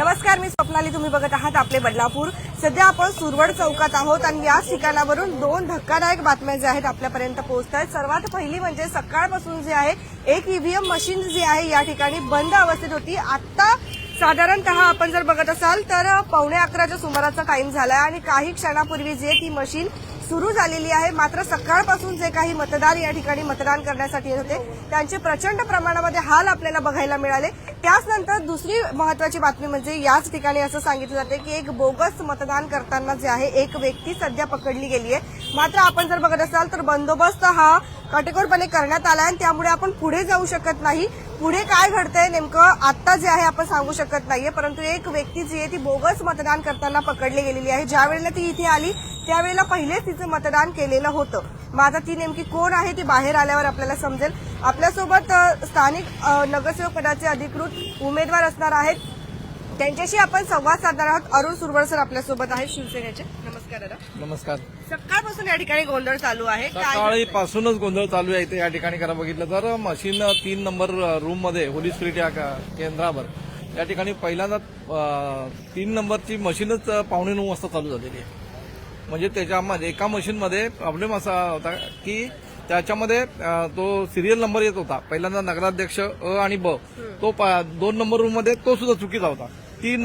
नमस्कार, मी स्वप्नाली. तुम्ही बघत आहात आपले बदलापूर. सध्या आपण सुरवड चौकात आहोत आणि याच ठिकाणावरून दोन धक्कादायक बातम्या ज्या आहेत आपल्यापर्यंत पोहोचत आहेत. सर्वात पहिली म्हणजे सकाळपासून जे आहे एक ईव्हीएम मशीन जी आहे या ठिकाणी बंद अवस्थेत होती. आता साधारणतः आपण जर बघत असाल तर 11:15च्या सुमाराचा टाइम झालाय आणि काही क्षणापूर्वी जे ती मशीन सुरू झालेली आहे. मात्र सकाळपासून जे काही मतदार या ठिकाणी मतदान करण्यासाठी येत होते त्यांचे प्रचंड प्रमाणामध्ये हाल आपल्याला बघायला मिळाले. त्याच नंतर दुसरी महत्वाची बातमी म्हणजे याच ठिकाणी असं सांगितलं जाते की एक बोगस मतदान करताना जे आहे एक व्यक्ती सध्या पकडली गेली आहे. मात्र आपण जर बघत असाल तर बंदोबस्त हा काटेकोरपणे करण्यात आला आहे, त्यामुळे आपण पुढे जाऊ शकत नाही. पुढे काय घडतंय नेमकं आता जे आहे आपण सांगू शकत नाहीये. परंतु एक व्यक्ती जी आहे ती बोगस मतदान करताना पकडली गेलेली आहे. ज्या वेळेला ती इथे आली त्यावेळेला पहिलेच तिचं मतदान केलेलं होतं. मग आता ती नेमकी कोण आहे ती बाहेर आल्यावर आपल्याला समजेल. आपल्यासोबत स्थानिक नगरसेवक पदाचे अधिकृत उमेदवार असणार आहेत, त्यांच्याशी आपण संवाद साधणार आहोत. अरुण सुरवड सर आपल्यासोबत आहेत शिवसेनेचे. नमस्कार दादा. नमस्कार. सकाळपासून या ठिकाणी गोंधळ चालू आहे. सकाळीपासूनच गोंधळ चालू आहे इथे या ठिकाणी. करा बघितलं तर मशीन 3 नंबर रूम मध्ये होली स्ट्रीट या केंद्रावर या ठिकाणी पहिल्यांदा 3 नंबरची मशीनच 8:45 वाजता चालू झालेली आहे. म्हणजे त्याच्यामध्ये एका मशीनमध्ये प्रॉब्लेम असा होता की त्याच्यामध्ये तो सिरियल नंबर येत होता. पहिल्यांदा नगराध्यक्ष अ आणि ब तो 2 नंबर रूम मध्ये तो सुद्धा चुकीचा होता. ती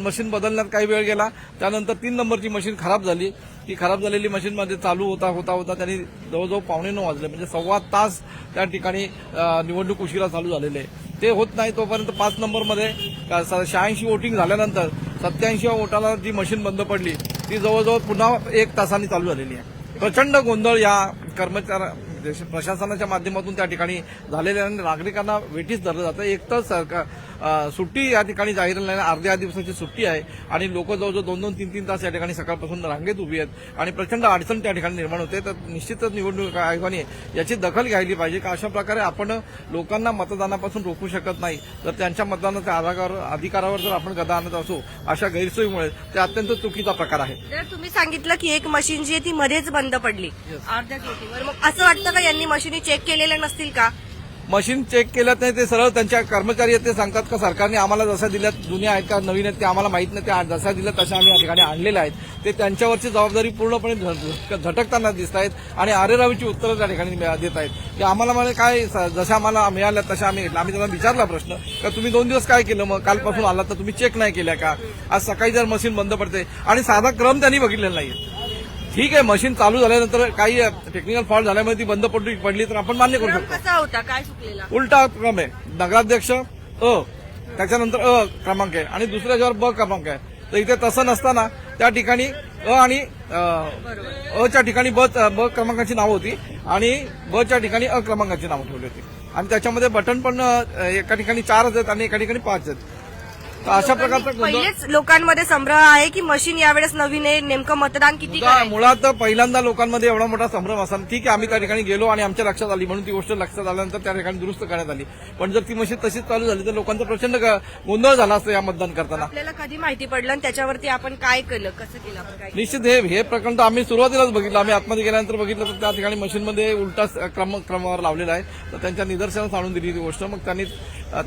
मशीन बदलण्यात काही वेळ गेला. त्यानंतर 3 नंबरची मशीन खराब झाली. ती खराब झालेली मशीन मध्ये चालू होता त्यांनी जवळजवळ 8:45 वाजले, म्हणजे सव्वा तास त्या ठिकाणी निवडणूक उशिरा चालू झालेले आहे. ते होत नाही तोपर्यंत 5 नंबरमध्ये 86 वोटिंग झाल्यानंतर 87व्या वोटाला जी मशीन बंद पडली ती जवळजवळ पुन्हा 1 तासांनी चालू झालेली आहे. प्रचंड गोंधळ या प्रशासनाच्या माध्यमातून त्या ठिकाणी झालेल्या आणि नागरिकांना वेठीस धरलं जातं. एक तर सुट्टी या ठिकाणी जाहीर नाही, अर्ध्या दिवसाची सुट्टी आहे आणि लोक जवळजवळ 2-3 तास या ठिकाणी सकाळपासून रांगेत उभी आहेत आणि प्रचंड अडचण त्या ठिकाणी निर्माण होते. तर निश्चितच निवडणूक आयोगाने याची दखल घ्यायला पाहिजे की अशा प्रकारे आपण लोकांना मतदानापासून रोखू शकत नाही. तर त्यांच्या मतदानाच्या अधिकारावर जर आपण गदा आणत असू अशा गैरसोयीमुळे ते अत्यंत चुकीचा प्रकार आहे. तर तुम्ही सांगितलं की एक मशीन जी आहे ती मध्येच बंद पडली अर्ध्या किलोमीटरवर. मग असं वाटतं का यांनी मशीनी चेक केलेल्या नसतील का? मशीन चेक केल्यात नाही, ते सरळ त्यांच्या कर्मचारी आहेत ते सांगतात का सरकारने आम्हाला जशा दिल्यात जुन्या आहेत का नवीन आहेत ते आम्हाला माहित नाही. त्या जशा दिल्या तशा आम्ही या ठिकाणी आणलेल्या आहेत. ते त्यांच्यावरची जबाबदारी पूर्णपणे झटकताना दिसत आहेत आणि आरेरावीची उत्तरं त्या ठिकाणी देत आहेत की आम्हाला काय जशा आम्हाला मिळाल्या तशा आम्ही त्यांना विचारला प्रश्न का तुम्ही 2 दिवस काय केलं, मग कालपासून आला तर तुम्ही चेक नाही केल्या का? आज सकाळी जर मशीन बंद पडते आणि साधा क्रम त्यांनी बघितलेला नाही. ठीक आहे, मशीन चालू झाल्यानंतर काही टेक्निकल फॉल्ट झाल्यामुळे ती बंद पडली तर आपण मान्य करू शकतो. कसा होता, काय चुकलेला? उलटा क्रम आहे. नगराध्यक्ष अ, त्याच्यानंतर अ क्रमांक आहे आणि दुसऱ्याच्यावर ब क्रमांक आहे. तर इथे तसं नसताना त्या ठिकाणी अ आणि अच्या ठिकाणी ब क्रमांकाची नावं होती आणि ब च्या ठिकाणी अ क्रमांकाची नावं ठेवली होती आणि त्याच्यामध्ये बटन पण एका ठिकाणी 4 आहेत आणि एका ठिकाणी 5 आहेत. अशा प्रकारचा पहिलेच लोकांमध्ये संभ्रम आहे की मशीन यावेळेस नवीन आहे, नेमकं मतदान किती? मुळात पहिल्यांदा लोकांमध्ये एवढा मोठा संभ्रम असा ठीक आहे, आम्ही त्या ठिकाणी गेलो आणि आमच्या लक्षात आली म्हणून ती गोष्ट लक्षात आल्यानंतर त्या ठिकाणी दुरुस्त करण्यात आली. पण जर ती मशीन तशीच चालू झाली तर लोकांचा प्रचंड गोंधळ झाला असतो या मतदान करताना. आपल्याला कधी माहिती पडलं आणि त्याच्यावरती आपण काय केलं, कसं केलं आपण काय? निश्चित हे प्रकरण आम्ही सुरुवातीलाच बघितलं. आम्ही आतमध्ये गेल्यानंतर बघितलं तर त्या ठिकाणी मशीनमध्ये उलटा क्रमावर लावलेला आहे. तर त्यांच्या निदर्शनास आणून दिली ती गोष्ट. मग त्यांनी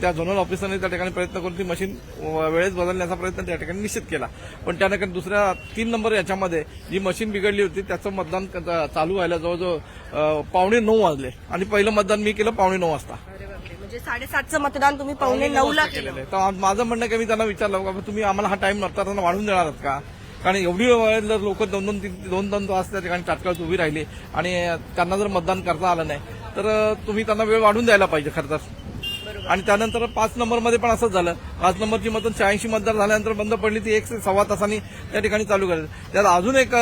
त्या झोनल ऑफिसरने त्या ठिकाणी प्रयत्न करून ती मशीन वेळेत बदलण्याचा प्रयत्न त्या ठिकाणी निश्चित केला. पण त्या ठिकाणी दुसऱ्या 3 नंबर याच्यामध्ये जी मशीन बिघडली होती त्याचं मतदान चालू व्हायला जवळजवळ 8:45 वाजले आणि पहिलं मतदान मी केलं 8:45 वाजता. म्हणजे 7:30चं मतदान तुम्ही 8:45ला केलं. तर माझं म्हणणं की मी त्यांना विचारलं का तुम्ही आम्हाला हा टाइम नंतर वाढवून देणार आहात का? कारण एवढी वेळ लोक 2-2 तास त्या ठिकाणी तात्काळ उभी राहिली आणि त्यांना जर मतदान करता आलं नाही तर तुम्ही त्यांना वेळ वाढवून द्यायला पाहिजे खरं तर. आणि त्यानंतर 5 नंबरमध्ये पण असंच झालं. 5 नंबरची मतदान 86 मतदार झाल्यानंतर बंद पडली. ती 1 ते सव्वा तासांनी त्या ठिकाणी चालू करायची. त्यात अजून एक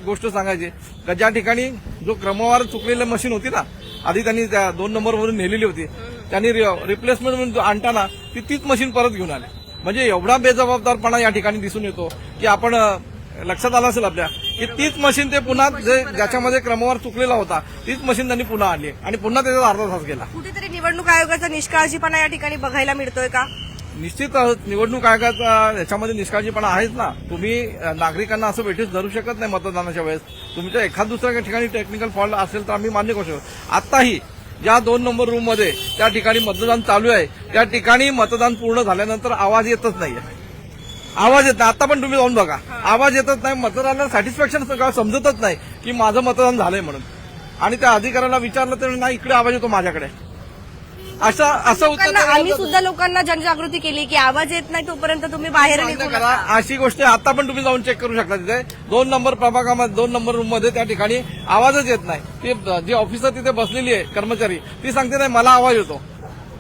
गोष्ट सांगायची का ज्या ठिकाणी जो क्रमवार चुकलेली मशीन होती ना, आधी त्यांनी त्या 2 नंबरवरून नेलेली होती, त्यांनी रिप्लेसमेंट म्हणून आणताना तीच मशीन परत घेऊन आली. म्हणजे एवढा बेजबाबदारपणा या ठिकाणी दिसून येतो की आपण लक्षात आलं असेल आपल्या की तीच मशीन ते पुन्हा ज्याच्यामध्ये क्रमवार चुकलेला होता तीच मशीन त्यांनी पुन्हा आणली आणि पुन्हा त्याचा अर्धा तास गेला. कुठेतरी निवडणूक आयोगाचा निष्काळजीपणा या ठिकाणी बघायला मिळतोय का? निश्चित निवडणूक आयोगाचा याच्यामध्ये निष्काळजीपणा आहेच ना. तुम्ही नागरिकांना असं वेठीस धरू शकत नाही मतदानाच्या वेळेस. तुमच्या एखाद दुसऱ्या ठिकाणी टेक्निकल फॉल्ट असेल तर आम्ही मान्य करू शकतो. आताही ज्या 2 नंबर रूममध्ये त्या ठिकाणी मतदान चालू आहे त्या ठिकाणी मतदान पूर्ण झाल्यानंतर आवाज येतच नाहीये. आवाज येत नाही. आता पण तुम्ही जाऊन बघा, आवाज येतच नाही. मतदाराला सॅटिस्फॅक्शन समजतच नाही की माझं मतदान झालंय म्हणून. आणि त्या अधिकाऱ्याला विचारलं तर नाही, इकडे आवाज येतो माझ्याकडे. असं उत्तर लोकांना- आम्ही सुद्धा लोकांना जनजागृती केली की आवाज येत नाही तोपर्यंत तुम्ही बाहेर निघू करा. नका. अशी गोष्ट आता पण तुम्ही जाऊन चेक करू शकता. तिथे 2 नंबर प्रभागामध्ये 2 नंबर रूम मध्ये त्या ठिकाणी आवाजच येत नाही. ती जी ऑफिसर तिथे बसलेली आहे कर्मचारी, ती सांगते नाही मला आवाज येतो.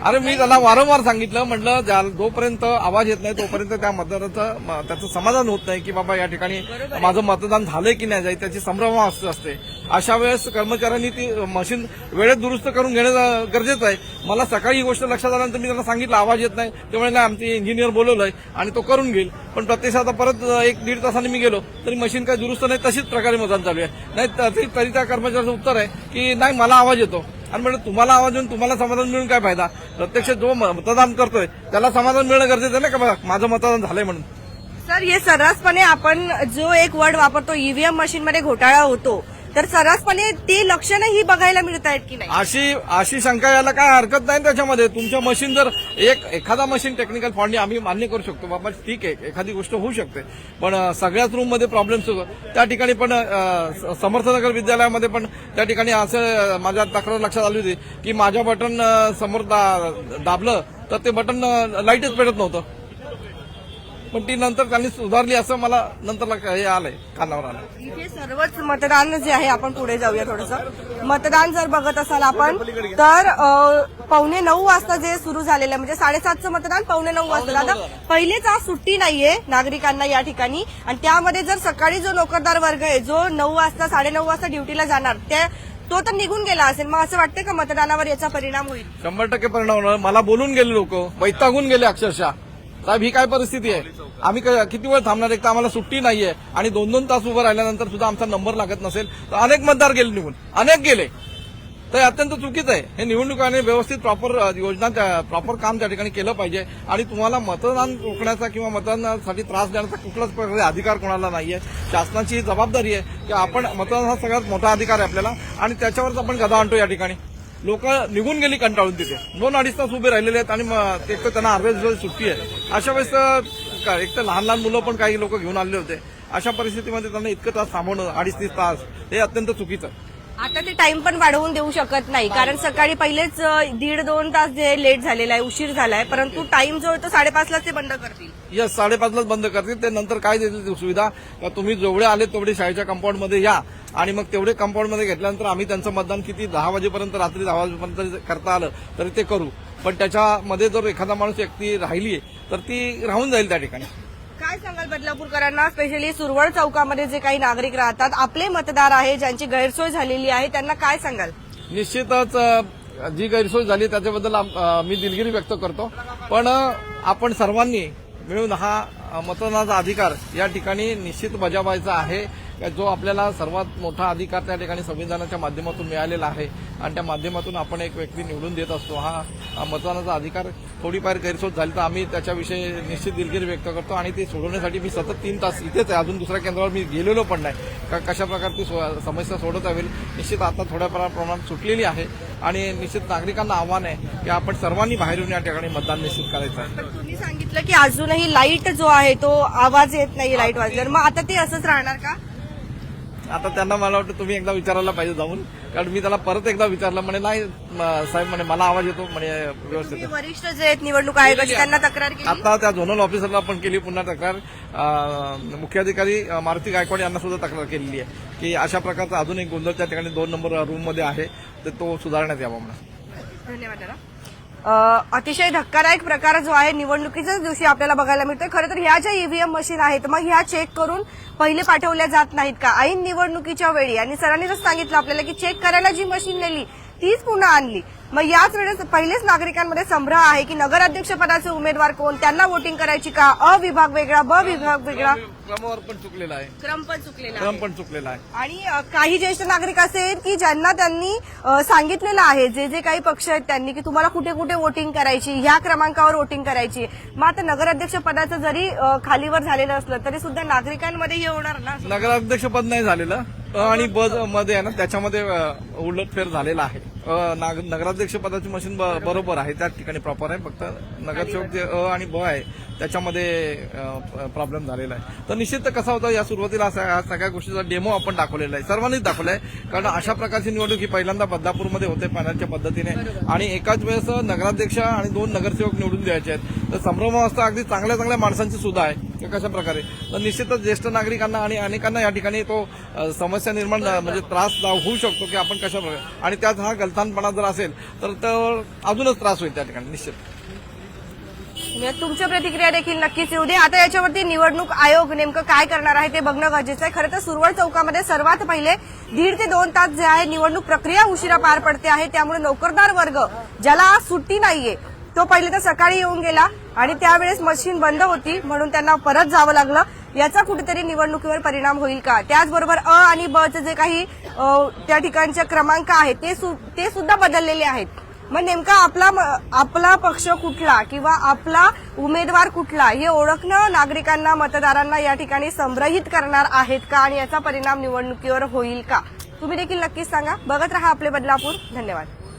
अरे मी त्याला वारंवार सांगितलं, म्हटलं जोपर्यंत आवाज येत नाही तोपर्यंत त्या मतदाराचं त्याचं समाधान होत नाही की बाबा या ठिकाणी माझं मतदान झालंय की नाही, त्याची संभ्रम असते. अशा वेळेस कर्मचाऱ्यांनी ती मशीन वेळेत दुरुस्त करून घेणं गरजेचं आहे. मला सकाळी ही गोष्ट लक्षात आल्यानंतर मी त्यांना सांगितलं आवाज येत नाही, त्यामुळे आमचे इंजिनियर बोलवलंय आणि तो करून घेईल. पण प्रत्यक्षात आता परत 1-1.5 तासांनी मी गेलो तरी मशीन काही दुरुस्त नाही, तशीच प्रकारे मतदान चालू आहे. नाही तरी त्या कर्मचाऱ्याचं उत्तर आहे की नाही मला आवाज येतो. आणि म्हणजे तुम्हाला आवाज येऊन तुम्हाला समाधान मिळून काय फायदा. प्रत्यक्ष जो मतदान करतोय त्याला समाधान मिळणं गरजेचं आहे ना, का बघा माझं मतदान झालंय म्हणून. सर हे सर्रासपणे आपण जो एक वर्ड वापरतो ईव्हीएम मशीन मध्ये घोटाळा होतो, तर सर्रासपणे ते लक्षणं ही बघायला मिळत आहेत की नाही. अशी शंका यायला काय हरकत नाही. त्याच्यामध्ये तुमच्या मशीन जर एखादा मशीन टेक्निकल फॉल्टनी आम्ही मान्य करू शकतो, बाबा ठीक आहे एखादी गोष्ट होऊ शकते. पण सगळ्याच रूम मध्ये प्रॉब्लेम्स होतो. त्या ठिकाणी पण समर्थनगर विद्यालयामध्ये पण त्या ठिकाणी असं माझ्या तक्रार लक्षात आली होती की माझ्या बटन समोर दाबलं तर ते बटन लाईटच पेटत नव्हतं. पण ती नंतर त्यांनी सुधारली असं मला नंतर हे आलंय, कानावर आलंय. इथे सर्वच मतदान जे आहे, आपण पुढे जाऊया थोडंसं. मतदान जर बघत असाल आपण तर 8:45 वाजता जे सुरू झालेलं आहे, म्हणजे 7:30चं मतदान 8:45 वाजता. आता पहिलेच आज सुट्टी नाहीये नागरिकांना या ठिकाणी. आणि त्यामध्ये जर सकाळी जो नोकरदार वर्ग आहे जो 9 वाजता 9:30 वाजता ड्युटीला जाणार तो तर निघून गेला असेल. मग असं वाटतं का मतदानावर याचा परिणाम होईल? 100% परिणाम होणार. मला बोलून गेले लोक, वैतागून गेले अक्षरशः. साहेब ही काय परिस्थिती आहे, आम्ही किती वेळ थांबणार. एक तर आम्हाला सुट्टी नाहीये आणि 2-2 तास उभं राहिल्यानंतर सुद्धा आमचा नंबर लागत नसेल तर अनेक मतदार गेले निघून, अनेक गेले. तर अत्यंत चुकीचं आहे. हे निवडणुकाने व्यवस्थित प्रॉपर योजना प्रॉपर काम त्या ठिकाणी केलं पाहिजे. आणि तुम्हाला मतदान रोखण्याचा किंवा मतदानासाठी त्रास देण्याचा कुठलाच प्रकारे अधिकार कोणाला नाहीये. शासनाची ही जबाबदारी आहे की आपण मतदान हा सगळ्यात मोठा अधिकार आहे आपल्याला, आणि त्याच्यावरच आपण गदा आणतो. या ठिकाणी लोक निघून गेली कंटाळून, तिथे 2-2.5 तास उभे राहिलेले आहेत आणि एक तर त्यांना अर्ध्या दिवस सुट्टी आहे. अशा वेळेस एक तर लहान लहान मुलं पण काही लोक घेऊन आलेले होते. अशा परिस्थितीमध्ये त्यांना इतकं तास थांबवणं 2.5-3 तास हे अत्यंत चुकीचं आहे. आता ते टाइम पण वाढवून देऊ शकत नाही, कारण सकाळी पहिलेच 1.5-2 तास जे लेट झालेला आहे, उशीर झालाय. परंतु टाइम जो आहे तो 5:30लाच ते बंद करतील. यस, 5:30लाच बंद करतील. ते नंतर काय देतील सुविधा, का तुम्ही जेवढे आले तेवढे शाळेच्या कंपाऊंडमध्ये या आणि मग तेवढे कंपाऊंडमध्ये घेतल्यानंतर आम्ही त्यांचं मतदान किती 10 वाजेपर्यंत, रात्री 10 वाजेपर्यंत करता आलं तरी ते करू. पण त्याच्यामध्ये जर एखादा माणूस व्यक्ती राहिली तर ती राहून जाईल त्या ठिकाणी. काय सांगाल बदलापूरकरांना, स्पेशली सुरवड चौकामध्ये जे काही नागरिक राहतात, आपले मतदार आहे, ज्यांची गैरसोय झालेली आहे, त्यांना काय सांगाल? निश्चितच जी गैरसोय झाली त्याच्याबद्दल मी दिलगिरी व्यक्त करतो. पण आपण सर्वांनी मिळून हा मतदानाचा अधिकार या ठिकाणी निश्चित बजावायचा आहे. जो आपल्याला सर्वात मोठा अधिकार त्या ठिकाणी संविधानाच्या माध्यमातून मिळालेला आहे आणि त्या माध्यमातून आपण एक व्यक्ती निवडून देत असतो. हा मतदानाचा अधिकार थोडीफार गैरसोय झाली तर आम्ही त्याच्याविषयी निश्चित दिलगिरी व्यक्त करतो आणि ते सोडवण्यासाठी मी सतत 3 तास इथेच आहे. अजून दुसऱ्या केंद्रावर मी गेलेलो पण नाही. कशा प्रकारे ती समस्या सोडवता येईल. निश्चित आता थोड्या प्रमाणात सुटलेली आहे आणि निश्चित नागरिकांना आव्हान आहे की आपण सर्वांनी बाहेर येऊन या ठिकाणी मतदान निश्चित करायचं आहे. पण तुम्ही सांगितलं की अजूनही लाईट जो आहे तो आवाज येत नाही लाईट वाजल्यावर, मग आता ते असंच राहणार का? आता त्यांना मला वाटतं तुम्ही एकदा विचारायला पाहिजे जाऊन, कारण मी त्याला परत एकदा विचारलं, म्हणे नाही साहेब म्हणे मला आवाज येतो म्हणे व्यवस्थित. तुम्ही वरिष्ठ जे आहेत निवडणूक आयोगाचे त्यांना तक्रार केली? आता त्या झोनल ऑफिसरला पण केली पुन्हा तक्रार. मुख्याधिकारी मारुती गायकवाड यांना सुद्धा तक्रार केलेली आहे की अशा प्रकारचा अजून एक गोंधळ त्या ठिकाणी 2 नंबर रूम मध्ये आहे, तर तो सुधारण्यात यावा म्हणून. धन्यवाद दादा. अतिशय धक्कादायक प्रकार जो आहे निवडणुकीच्याच दिवशी आपल्याला बघायला मिळतोय. खरं तर ह्या ज्या ईव्हीएम मशीन आहेत मग ह्या चेक करून पहिले पाठवल्या जात नाहीत का ऐन निवडणुकीच्या वेळी? आणि सरांनी जर सांगितलं आपल्याला की चेक करायला जी मशीन नेली तीच पुन्हा आणली. मग याच वेळेस पहिलेच नागरिकांमध्ये संभ्रम आहे की नगराध्यक्ष पदाचे उमेदवार कोण, त्यांना वोटिंग करायची का, अ विभाग वेगळा ब विभाग वेगळा. क्रमावर पण चुकलेला आहे, क्रम पण चुकलेला क्रम पण चुकलेला आहे. आणि काही ज्येष्ठ नागरिक असे आहेत की ज्यांना त्यांनी सांगितलेलं आहे, जे काही पक्ष आहेत त्यांनी, की तुम्हाला कुठे कुठे वोटिंग करायची, ह्या क्रमांकावर वोटिंग करायची. मग आता नगराध्यक्ष पदाचं जरी खालीवर झालेलं असलं तरी सुद्धा नागरिकांमध्ये हे होणार ना. नगराध्यक्ष पद नाही झालेलं, आणि ब मध्ये आहे ना त्याच्यामध्ये उलटफेर झालेला आहे. नगराध्यक्ष पदाची मशीन बरोबर आहे, त्या ठिकाणी प्रॉपर आहे. फक्त नगरसेवक जे आणि ब आहे त्याच्यामध्ये प्रॉब्लेम झालेला आहे. तर निश्चित कसं होतं, या सुरुवातीला ह्या सगळ्या गोष्टीचा डेमो आपण दाखवलेला आहे, सर्वांनीच दाखवलाय. कारण अशा प्रकारची निवडणूक ही पहिल्यांदा बदलापूरमध्ये होते पॅनलच्या पद्धतीने, आणि एकाच वेळेस नगराध्यक्ष आणि 2 नगरसेवक निवडून द्यायचे आहेत. तर संभ्रमावस्था अगदी चांगल्या चांगल्या माणसांची सुद्धा आहे कशा प्रकारे. तर निश्चितच ज्येष्ठ नागरिकांना आणि अनेकांना या ठिकाणी तो समस्या निर्माण म्हणजे त्रास होऊ शकतो की आपण कशा प्रकारे, आणि त्यात हा गलथानपणा जर असेल तर अजूनच त्रास होईल त्या ठिकाणी निश्चित. तुमच्या प्रतिक्रिया देखील नक्कीच येऊ दे. आता याच्यावरती निवडणूक आयोग नेमकं काय करणार आहे ते बघणं गरजेचं आहे. खरं तर सुरवड चौकामध्ये सर्वात पहिले 1.5 ते 2 तास जे आहे निवडणूक प्रक्रिया उशिरा पार पडते आहे. त्यामुळे नोकरदार वर्ग ज्याला आज सुट्टी नाहीये तो पहिले तर सकाळी येऊन गेला आणि त्यावेळेस मशीन बंद होती म्हणून त्यांना परत जावं लागलं. याचा कुठेतरी निवडणुकीवर परिणाम होईल का? त्याचबरोबर अ आणि ब चे जे काही त्या ठिकाणचे क्रमांक आहेत ते सुद्धा बदललेले आहेत. मग नेमका आपला पक्ष कुठला किंवा आपला उमेदवार कुठला हे ओळखणं नागरिकांना, मतदारांना या ठिकाणी संभ्रमित करणार आहेत का, आणि याचा परिणाम निवडणुकीवर होईल का? तुम्ही देखील नक्कीच सांगा. बघत रहा आपले बदलापूर. धन्यवाद.